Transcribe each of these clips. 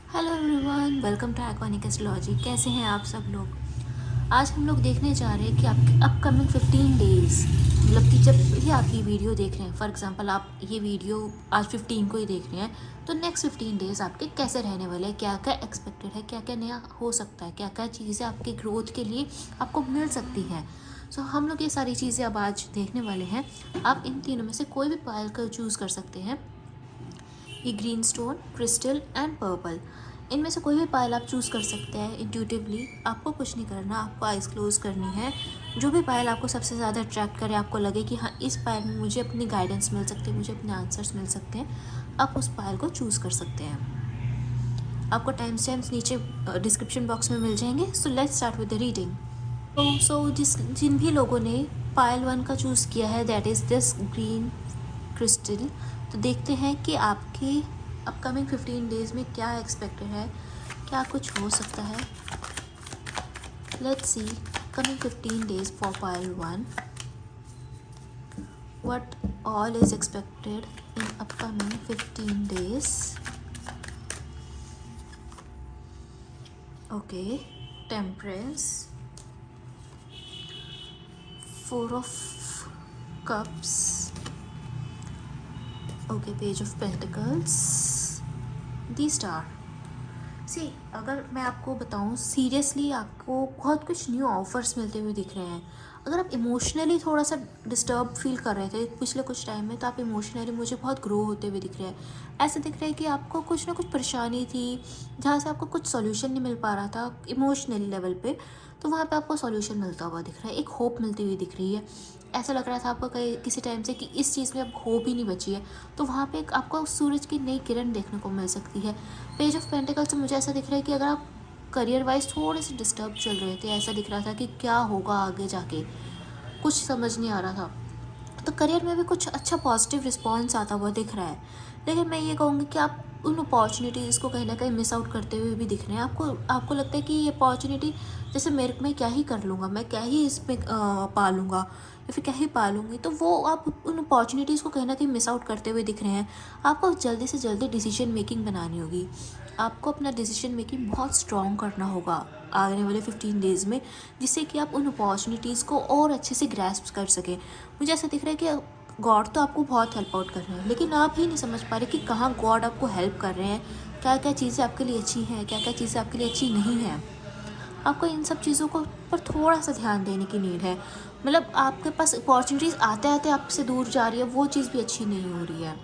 Hello everyone, welcome to iconic astrology. कैसे हैं आप सब लोग। आज हम लोग देखने जा रहे हैं कि आपके अपकमिंग 15 डेज़, मतलब कि जब भी आप ये वीडियो देख रहे हैं, फॉर एग्जांपल आप ये वीडियो आज 15 को ही देख रहे हैं, तो नेक्स्ट 15 डेज़ आपके कैसे रहने वाले हैं, क्या क्या एक्सपेक्टेड है, क्या क्या नया हो सकता है, क्या क्या चीज़ें आपके ग्रोथ के लिए आपको मिल सकती हैं। सो हम लोग ये सारी चीज़ें अब आज देखने वाले हैं। आप इन तीनों में से कोई भी पायल का चूज़ कर सकते हैं। ये green stone, crystal and purple, इनमें से कोई भी पायल आप चूज़ कर सकते हैं इंट्यूटिवली। आपको कुछ नहीं करना, आपको आइज़ क्लोज करनी है। जो भी पायल आपको सबसे ज़्यादा अट्रैक्ट करे, आपको लगे कि हाँ इस पायल में मुझे अपनी गाइडेंस मिल सकती है, मुझे अपने आंसर्स मिल सकते हैं, आप उस पायल को चूज़ कर सकते हैं। आपको टाइम स्टैम्प्स नीचे डिस्क्रिप्शन बॉक्स में मिल जाएंगे। So let's start with the reading. जिन भी लोगों ने पायल 1 का चूज़ किया है, that is this green crystal, तो देखते हैं कि आपके अपकमिंग 15 डेज़ में क्या एक्सपेक्टेड है, क्या कुछ हो सकता है। Let's see coming 15 days for Payal 1, what all is expected in upcoming 15 days. Okay, temperance, 4 of cups, okay, page of pentacles, the star. See, अगर मैं आपको बताऊं सीरियसली, आपको बहुत कुछ न्यू ऑफर्स मिलते हुए दिख रहे हैं। अगर आप इमोशनली थोड़ा सा डिस्टर्ब फील कर रहे थे पिछले कुछ टाइम में, तो आप इमोशनली मुझे बहुत ग्रो होते हुए दिख रहे हैं। ऐसे दिख रहा है कि आपको कुछ ना कुछ परेशानी थी, जहाँ से आपको कुछ सॉल्यूशन नहीं मिल पा रहा था इमोशनली लेवल पे, तो वहाँ पे आपको सॉल्यूशन मिलता हुआ दिख रहा है, एक होप मिलती हुई दिख रही है। ऐसा लग रहा था आपको कहीं किसी टाइम से कि इस चीज़ में अब होप ही नहीं बची है, तो वहाँ पे एक आपको सूरज की नई किरण देखने को मिल सकती है। पेज ऑफ पेंटिकल्स से मुझे ऐसा दिख रहा है कि अगर आप करियर वाइज थोड़े से डिस्टर्ब चल रहे थे, ऐसा दिख रहा था कि क्या होगा आगे जाके, कुछ समझ नहीं आ रहा था, तो करियर में भी कुछ अच्छा पॉजिटिव रिस्पॉन्स आता हुआ दिख रहा है। लेकिन मैं ये कहूँगी कि आप उन अपॉर्चुनिटीज़ को कहीं ना कहीं मिस आउट करते हुए भी दिख रहे हैं। आपको लगता है कि ये अपॉर्चुनिटी, जैसे मेरे मैं क्या ही कर लूँगा, मैं क्या ही इसमें पालूँगा या फिर क्या ही पालूँगी, तो वो आप उन अपॉर्चुनिटीज़ को कहीं ना कहीं मिस आउट करते हुए दिख रहे हैं। आपको जल्दी से जल्दी डिसीजन मेकिंग बनानी होगी। आपको अपना डिसीजन मेकिंग बहुत स्ट्रॉन्ग करना होगा आने वाले 15 डेज़ में, जिससे कि आप उन अपॉर्चुनिटीज़ को और अच्छे से ग्रैस्प कर सकें। मुझे ऐसा दिख रहा है कि गॉड तो आपको बहुत हेल्प आउट कर रहे हैं, लेकिन आप ही नहीं समझ पा रहे कि कहाँ गॉड आपको हेल्प कर रहे हैं, क्या क्या चीज़ें आपके लिए अच्छी हैं, क्या क्या चीज़ें आपके लिए अच्छी नहीं हैं। आपको इन सब चीज़ों को पर थोड़ा सा ध्यान देने की नीड है। मतलब आपके पास अपॉर्चुनिटीज़ आते आते आपसे दूर जा रही है, वो चीज़ भी अच्छी नहीं हो रही है।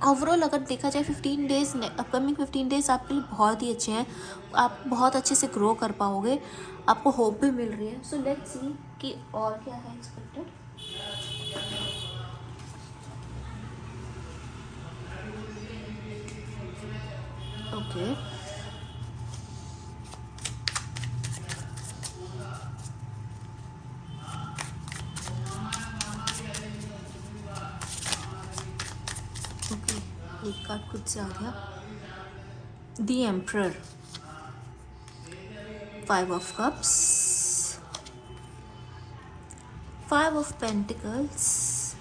ओवरऑल अगर देखा जाए 15 डेज़, अपकमिंग 15 डेज़ आपके लिए बहुत ही अच्छे हैं। आप बहुत अच्छे से ग्रो कर पाओगे, आपको होप भी मिल रही है। सो लेट्स सी कि और क्या है एक्सपेक्टेड। ओके, ओके, एक कार्ड खुद से आ गया, the emperor, 5 of cups, 5 of pentacles,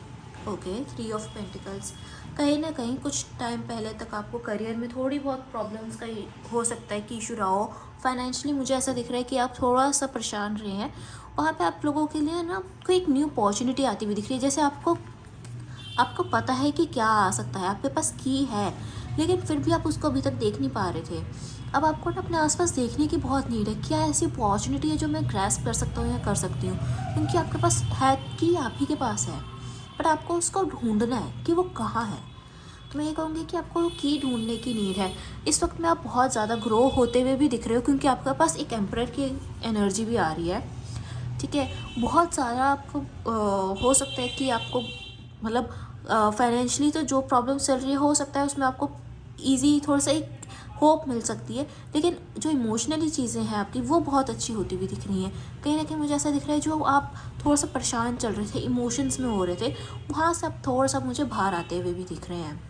okay, 3 of pentacles. कहीं ना कहीं कुछ टाइम पहले तक आपको करियर में थोड़ी बहुत प्रॉब्लम्स का हो सकता है कि इशू रहा हो। फाइनेंशियली मुझे ऐसा दिख रहा है कि आप थोड़ा सा परेशान रहे हैं। वहाँ पे आप लोगों के लिए ना कोई एक न्यू अपॉर्चुनिटी आती हुई दिख रही है। जैसे आपको आपको पता है कि क्या आ सकता है, आपके पास की है, लेकिन फिर भी आप उसको अभी तक देख नहीं पा रहे थे। अब आपको ना अपने आसपास देखने की बहुत नीड है, क्या ऐसी अपॉर्चुनिटी है जो मैं ग्रैस्प कर सकता हूँ या कर सकती हूँ, क्योंकि आपके पास है, कि आप ही के पास है, बट आपको उसको ढूंढना है कि वो कहाँ है। तो मैं ये कहूँगी कि आपको की ढूंढने की नीड है। इस वक्त में आप बहुत ज़्यादा ग्रो होते हुए भी दिख रहे हो, क्योंकि आपके पास एक एम्परर की एनर्जी भी आ रही है। ठीक है, बहुत सारा आपको हो सकता है कि आपको, मतलब फाइनेंशियली तो जो प्रॉब्लम चल रही है, हो सकता है उसमें आपको इजी थोड़ा सा एक होप मिल सकती है, लेकिन जो इमोशनली चीज़ें हैं आपकी, वो बहुत अच्छी होती हुई दिख रही हैं। कहीं ना कहीं मुझे ऐसा दिख रहा है, जो आप थोड़ा सा परेशान चल रहे थे, इमोशंस में हो रहे थे, वहाँ से आप थोड़ा सा मुझे बाहर आते हुए भी दिख रहे हैं।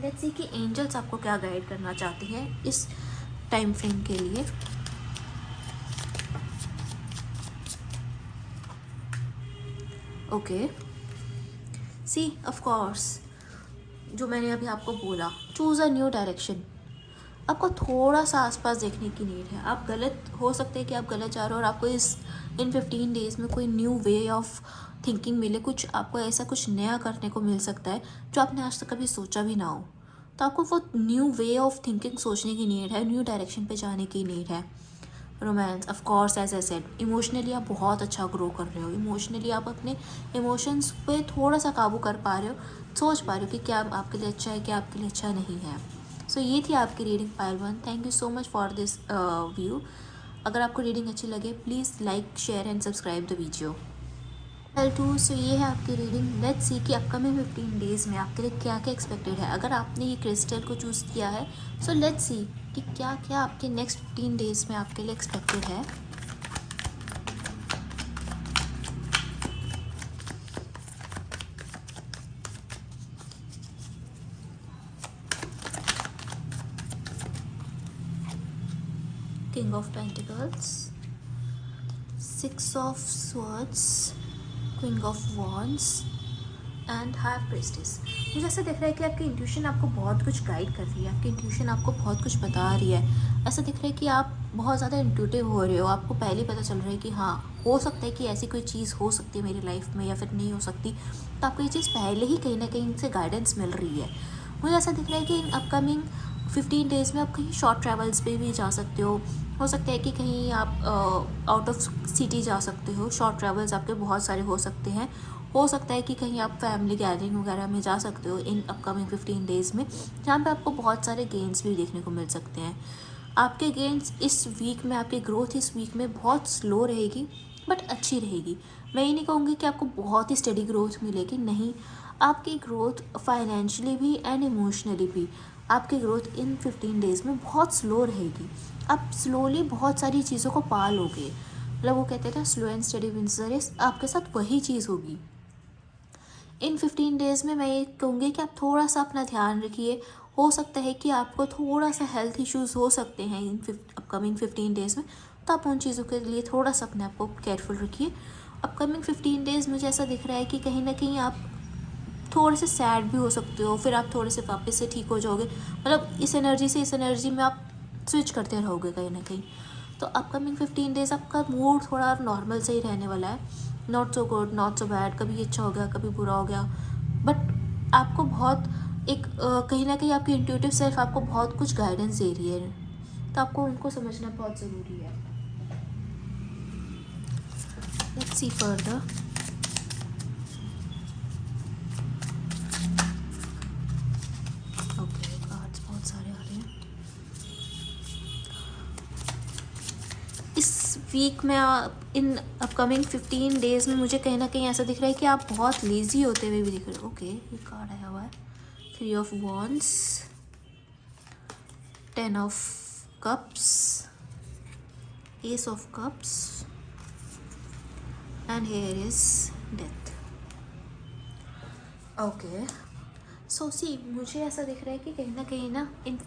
लेट्स सी कि एंजल्स आपको क्या गाइड करना चाहते हैं इस टाइम फ्रेम के लिए। ओके, सी ऑफ कोर्स, जो मैंने अभी आपको बोला, चूज़ अ न्यू डायरेक्शन। आपको थोड़ा सा आसपास देखने की नीड है। आप गलत हो सकते हैं कि आप गलत जा रहे हो और आपको इन 15 डेज़ में कोई न्यू वे ऑफ थिंकिंग मिले, कुछ आपको ऐसा कुछ नया करने को मिल सकता है जो आपने आज तक कभी सोचा भी ना हो। तो आपको वो न्यू वे ऑफ थिंकिंग सोचने की नीड है, न्यू डायरेक्शन पे जाने की नीड है। Romance, of course, as I said, emotionally आप बहुत अच्छा ग्रो कर रहे हो। इमोशनली आप अपने इमोशंस पे थोड़ा सा काबू कर पा रहे हो, सोच पा रहे हो कि क्या आपके लिए अच्छा है, क्या आपके लिए अच्छा नहीं है। सो ये थी आपकी reading pile 1। Thank you so much for this view. अगर आपको रीडिंग अच्छी लगे please like, share and subscribe the video. Pile 2, सो ये है आपकी रीडिंग। लेट्स सी कि अपकमिंग 15 डेज़ में आपके लिए क्या क्या एक्सपेक्टेड है। अगर आपने ये क्रिस्टल को चूज़ किया है, सो लेट्स सी कि क्या क्या आपके नेक्स्ट 15 डेज़ में आपके लिए एक्सपेक्टेड है। King of Pentacles, Six of Swords, Queen of Wands and high priestess. मुझे ऐसा दिख रहा है कि आपकी इंट्यूशन आपको बहुत कुछ गाइड कर रही है, आपकी इंट्यूशन आपको बहुत कुछ बता रही है। ऐसा दिख रहा है कि आप बहुत ज़्यादा इंट्यूटिव हो रहे हो, आपको पहले ही पता चल रहा है कि हाँ, हो सकता है कि ऐसी कोई चीज़ हो सकती है मेरी लाइफ में या फिर नहीं हो सकती। तो आपको ये चीज़ पहले ही कहीं ना कहीं इनसे गाइडेंस मिल रही है। मुझे ऐसा दिख रहा है कि इन अपकमिंग 15 डेज़ में आप कहीं शॉर्ट ट्रैवल्स पे भी जा सकते हो सकता है कि कहीं आप आउट ऑफ सिटी जा सकते हो। शॉर्ट ट्रैवल्स आपके बहुत सारे हो सकते हैं। हो सकता है कि कहीं आप फैमिली गैदरिंग वगैरह में जा सकते हो इन अपकमिंग 15 डेज़ में, जहाँ पे आपको बहुत सारे गेन्स भी देखने को मिल सकते हैं। आपके गेन्स इस वीक में, आपकी ग्रोथ इस वीक में बहुत स्लो रहेगी बट अच्छी रहेगी। मैं ये नहीं कहूँगी कि आपको बहुत ही स्टडी ग्रोथ मिलेगी, नहीं। आपकी ग्रोथ फाइनेंशियली भी एंड इमोशनली भी, आपकी ग्रोथ इन 15 डेज़ में बहुत स्लो रहेगी। आप स्लोली बहुत सारी चीज़ों को पा लोगे। मतलब वो कहते हैं ना, slow and steady wins the race, आपके साथ वही चीज़ होगी। इन 15 डेज़ में मैं ये कहूँगी कि आप थोड़ा सा अपना ध्यान रखिए। हो सकता है कि आपको थोड़ा सा हेल्थ इश्यूज़ हो सकते हैं इन अपकमिंग 15 डेज़ में, तो आप उन चीज़ों के लिए थोड़ा सा अपने आप को केयरफुल रखिए। अपकमिंग 15 डेज़ मुझे ऐसा दिख रहा है कि कहीं ना कहीं आप थोड़े से सैड भी हो सकते हो, फिर आप थोड़े से वापस से ठीक हो जाओगे। मतलब इस एनर्जी से इस एनर्जी में आप स्विच करते रहोगे कहीं ना कहीं। तो अपकमिंग 15 डेज़ आपका मूड थोड़ा नॉर्मल से ही रहने वाला है। Not so good, not so bad, कभी अच्छा हो गया, कभी बुरा हो गया। बट आपको बहुत एक कहीं ना कहीं आपकी इंट्यूटिव सेल्फ आपको बहुत कुछ गाइडेंस दे रही है, तो आपको उनको समझना बहुत ज़रूरी है। Let's C further. Okay, cards बहुत सारे आ रहे हैं इस वीक में। इन अपकमिंग 15 डेज़ में मुझे कहीं ना कहीं ऐसा दिख रहा है कि आप बहुत लेज़ी होते हुए भी दिख रहे हो। ओके, ये कार्ड आया हुआ है 3 of wands, 10 of cups, ace of cups and here is death. Okay, so see मुझे ऐसा दिख रहा है कि कहीं ना इन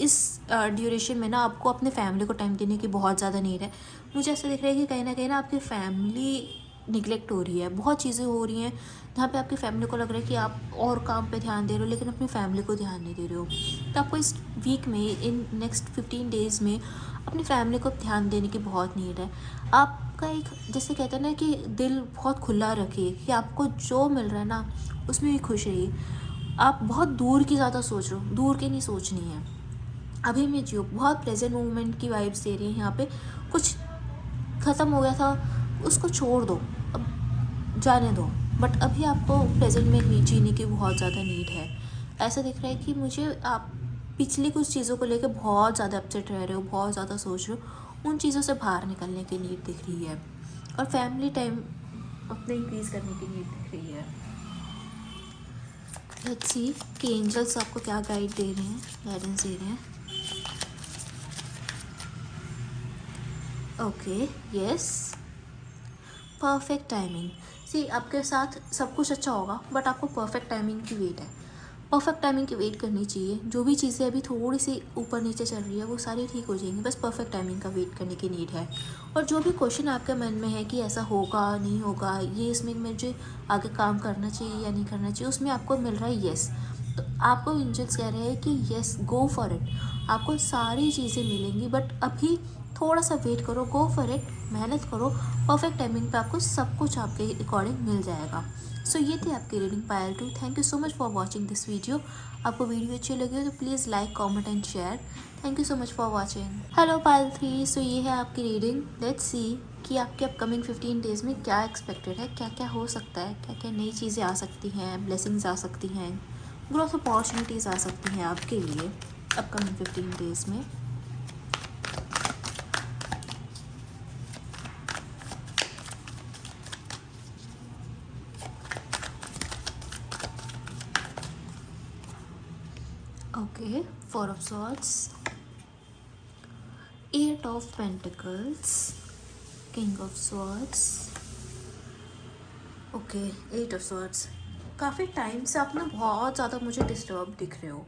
इस ड्यूरेशन में ना आपको अपने फैमिली को टाइम देने की बहुत ज़्यादा नीड है। मुझे ऐसा दिख रहा है कि कहीं ना आपकी फैमिली निगलेक्ट हो रही है। बहुत चीज़ें हो रही हैं जहाँ पे आपकी फैमिली को लग रहा है कि आप और काम पे ध्यान दे रहे हो लेकिन अपनी फैमिली को ध्यान नहीं दे रहे हो। तो आपको इस वीक में, इन नेक्स्ट 15 डेज़ में अपनी फैमिली को ध्यान देने की बहुत नीड है। आपका एक, जैसे कहते हैं ना कि दिल बहुत खुला रखिए कि आपको जो मिल रहा है ना उसमें भी खुश रहिए। आप बहुत दूर की ज़्यादा सोच रहे हो, दूर की नहीं सोचनी है। अभी में जियो, बहुत प्रेजेंट मोमेंट की वाइब्स दे रही है यहाँ पे। कुछ ख़त्म हो गया था उसको छोड़ दो, अब जाने दो। बट अभी आपको प्रेजेंट में जीने की बहुत ज़्यादा नीड है। ऐसा दिख रहा है कि मुझे आप पिछली कुछ चीज़ों को लेकर बहुत ज़्यादा अपसेट रह रहे हो, बहुत ज़्यादा सोच रहे हो। उन चीज़ों से बाहर निकलने की नीड दिख रही है और फैमिली टाइम अपने इंक्रीज़ करने की नीड दिख रही है। लेट्स सी कि एंजल्स आपको क्या गाइड दे रहे हैं, गाइडेंस दे रहे हैं। Okay, yes, perfect timing. See आपके साथ सब कुछ अच्छा होगा बट आपको परफेक्ट टाइमिंग की वेट है। परफेक्ट टाइमिंग की वेट करनी चाहिए। जो भी चीज़ें अभी थोड़ी सी ऊपर नीचे चल रही है वो सारी ठीक हो जाएंगी, बस परफेक्ट टाइमिंग का वेट करने की नीड है। और जो भी क्वेश्चन आपके मन में है कि ऐसा होगा नहीं होगा, ये इसमें मुझे आगे काम करना चाहिए या नहीं करना चाहिए, उसमें आपको मिल रहा है येस। तो आपको एंजल्स कह रहे हैं कि यस, गो फॉर इट, आपको सारी चीज़ें मिलेंगी, बट अभी थोड़ा सा वेट करो, गो फॉर इट, मेहनत करो, परफेक्ट टाइमिंग पे आपको सब कुछ आपके अकॉर्डिंग मिल जाएगा। सो ये थी आपकी reading Payal 2। Thank you so much for watching this video. आपको वीडियो अच्छी लगी हो तो please like, comment and share. Thank you so much for watching. Hello Payal 3। So ये है आपकी रीडिंग। लेट्स सी कि आपके अपकमिंग 15 डेज़ में क्या एक्सपेक्टेड है, क्या क्या हो सकता है, क्या क्या नई चीज़ें आ सकती हैं, ब्लेसिंग्स आ सकती हैं, ग्रोथ अपॉर्चुनिटीज़ आ सकती हैं आपके लिए अपकमिंग 15 डेज़ में। Okay, 4 of swords, 8 of pentacles, king of swords, okay, 8 of swords. काफ़ी टाइम से आप ना बहुत ज़्यादा मुझे डिस्टर्ब दिख रहे हो।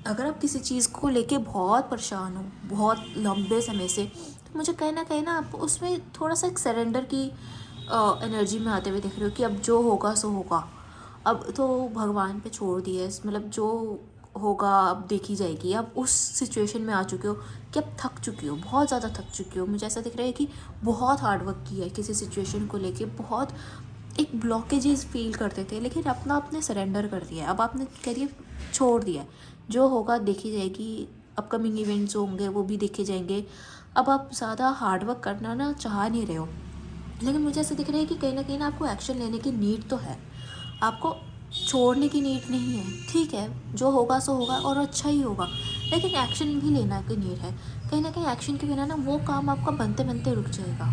अगर आप किसी चीज़ को लेके बहुत परेशान हो बहुत लंबे समय से, तो मुझे कहीं ना आप उसमें थोड़ा सा एक सरेंडर की एनर्जी में आते हुए दिख रहे हो कि अब जो होगा सो होगा, अब तो भगवान पे छोड़ दिया, मतलब जो होगा अब देखी जाएगी। अब उस सिचुएशन में आ चुके हो कि अब थक चुकी हो, बहुत ज़्यादा थक चुकी हो। मुझे ऐसा दिख रहा है कि बहुत हार्डवर्क किया है किसी सिचुएशन को लेके, बहुत एक ब्लॉकेजेस फील करते थे, लेकिन अपना आपने सरेंडर कर दिया, अब आपने करिए छोड़ दिया, जो होगा देखी जाएगी, अपकमिंग इवेंट्स होंगे वो भी देखे जाएंगे। अब आप ज़्यादा हार्डवर्क करना ना चाह नहीं रहे हो, लेकिन मुझे ऐसा दिख रहा है कि कहीं ना आपको एक्शन लेने की नीड तो है, आपको छोड़ने की नीड नहीं है। ठीक है, जो होगा सो होगा और अच्छा ही होगा, लेकिन एक्शन भी लेना की नीड है। कहीं ना कहीं एक्शन के बिना ना वो काम आपका बनते बनते रुक जाएगा,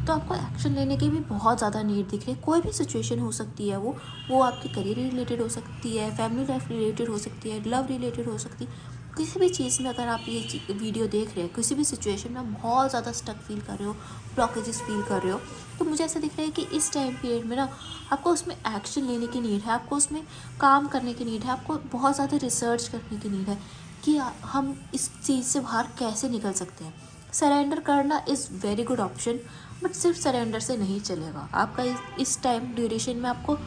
तो आपको एक्शन लेने की भी बहुत ज़्यादा नीड दिख रही है। कोई भी सिचुएशन हो सकती है, वो आपके करियर रिलेटेड हो सकती है, फैमिली लाइफ रिलेटेड हो सकती है, लव रिलेटेड हो सकती है। किसी भी चीज़ में अगर आप ये वीडियो देख रहे हैं, किसी भी सिचुएशन में आप बहुत ज़्यादा स्टक फील कर रहे हो, ब्लॉकेजेस फील कर रहे हो, तो मुझे ऐसा दिख रहा है कि इस टाइम पीरियड में ना आपको उसमें एक्शन लेने की नीड है, आपको उसमें काम करने की नीड है, आपको बहुत ज़्यादा रिसर्च करने की नीड है कि हम इस चीज़ से बाहर कैसे निकल सकते हैं। सरेंडर करना is very good option, but सिर्फ सरेंडर से नहीं चलेगा। आपका इस टाइम ड्यूरेशन में आपको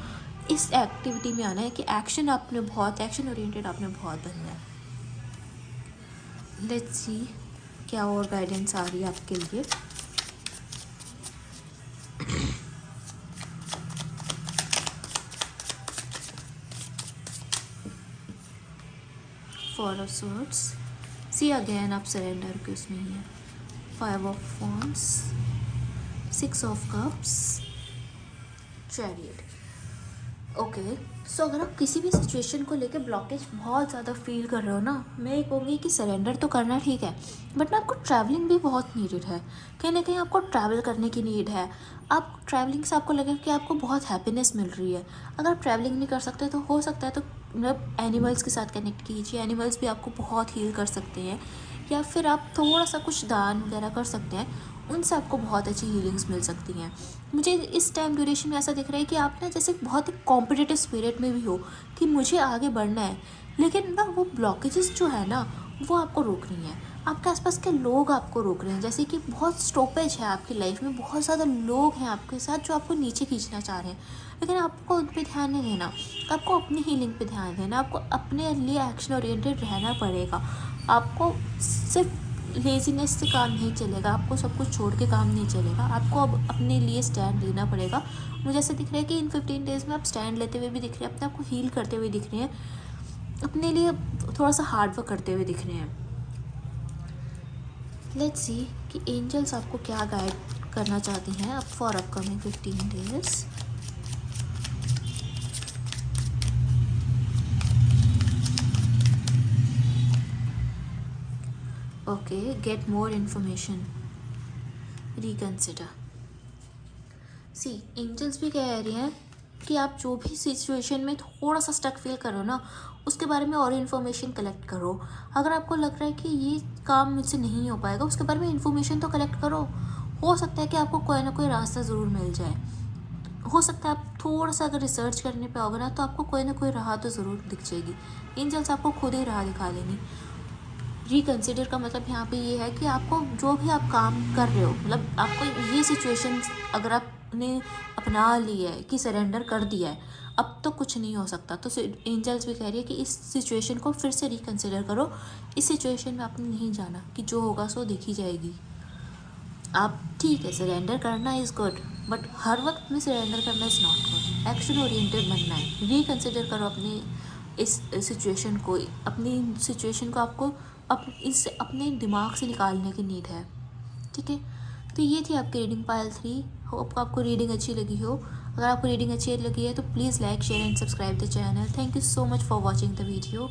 इस एक्टिविटी में आना है कि एक्शन आपने बहुत, एक्शन ओरिएंटेड आपने बहुत बनना है। लेट्स सी क्या और गाइडेंस आ रही है आपके लिए। Four of swords, see again आप सरेंडर के उसमें ही है। 5 of wands, 6 of cups, chariot. Okay, so अगर आप किसी भी सिचुएशन को लेकर ब्लॉकेज बहुत ज़्यादा फील कर रहे हो ना, मैं ये कहूँगी कि सरेंडर तो करना ठीक है, बट ना आपको ट्रैवलिंग भी बहुत नीडेड है। कहीं ना कहीं आपको ट्रैवल करने की नीड है। आप ट्रैवलिंग से आपको लगे कि आपको बहुत हैप्पीनेस मिल रही है। अगर आप ट्रैवलिंग नहीं कर सकते तो हो सकता है तो मतलब एनिमल्स के साथ कनेक्ट कीजिए, एनिमल्स भी आपको बहुत हील कर सकते हैं, या फिर आप थोड़ा सा कुछ दान वगैरह कर सकते हैं, उनसे आपको बहुत अच्छी हीलिंग्स मिल सकती हैं। मुझे इस टाइम ड्यूरेशन में ऐसा दिख रहा है कि आप ना जैसे बहुत ही कॉम्पिटिटिव स्पिरिट में भी हो कि मुझे आगे बढ़ना है, लेकिन ना वो ब्लॉकेजेस जो है ना वो आपको रोक रही हैं। आपके आसपास के लोग आपको रोक रहे हैं, जैसे कि बहुत स्टॉपेज है आपकी लाइफ में, बहुत ज़्यादा लोग हैं आपके साथ जो आपको नीचे खींचना चाह रहे हैं, लेकिन आपको उन पर ध्यान नहीं देना, आपको अपनी हीलिंग पे ध्यान देना, आपको अपने लिए एक्शन ओरिएंटेड रहना पड़ेगा। आपको सिर्फ लेजीनेस से काम नहीं चलेगा, आपको सब कुछ छोड़ के काम नहीं चलेगा, आपको अब अपने लिए स्टैंड लेना पड़ेगा। मुझे ऐसा दिख रहा है कि इन 15 डेज़ में आप स्टैंड लेते हुए भी दिख रहे हैं, अपने आप को हील करते हुए दिख रहे हैं, अपने लिए थोड़ा सा हार्ड वर्क करते हुए दिख रहे हैं। लेट्स सी कि एंजल्स आपको क्या गाइड करना चाहती हैं अब for upcoming 15 days. Okay, get more information, reconsider. See angels भी कह रही हैं कि आप जो भी सिचुएशन में थोड़ा सा स्टक फील करो ना, उसके बारे में और इन्फॉर्मेशन कलेक्ट करो। अगर आपको लग रहा है कि ये काम मुझसे नहीं हो पाएगा, उसके बारे में इन्फॉर्मेशन तो कलेक्ट करो। हो सकता है कि आपको कोई ना कोई रास्ता ज़रूर मिल जाए। हो सकता है आप थोड़ा सा अगर रिसर्च करने पे आओगे ना, तो आपको कोई ना कोई राह तो ज़रूर दिख जाएगी। एंजल्स आपको खुद ही राह दिखा देंगी। रिकन्सिडर का मतलब यहाँ पे ये है कि आपको जो भी आप काम कर रहे हो, मतलब आपको ये सिचुएशन अगर आप आपने अपना लिया है, कि सरेंडर कर दिया है, अब तो कुछ नहीं हो सकता। तो एंजल्स भी कह रही है कि इस सिचुएशन को फिर से रिकंसिडर करो। इस सिचुएशन में आपने नहीं जाना कि जो होगा सो देखी जाएगी। आप ठीक है, सरेंडर करना इज़ गुड, बट हर वक्त में सरेंडर करना is not good. Action oriented बनना है। रिकंसिडर करो अपनी इस सिचुएशन को, अपनी सिचुएशन को आपको इस अपने दिमाग से निकालने की नीड है। ठीक है, तो ये थी आपकी रीडिंग पाइल 3। होप आपको रीडिंग अच्छी लगी हो। अगर आपको रीडिंग अच्छी लगी है तो please like share and subscribe the channel. Thank you so much for watching the video.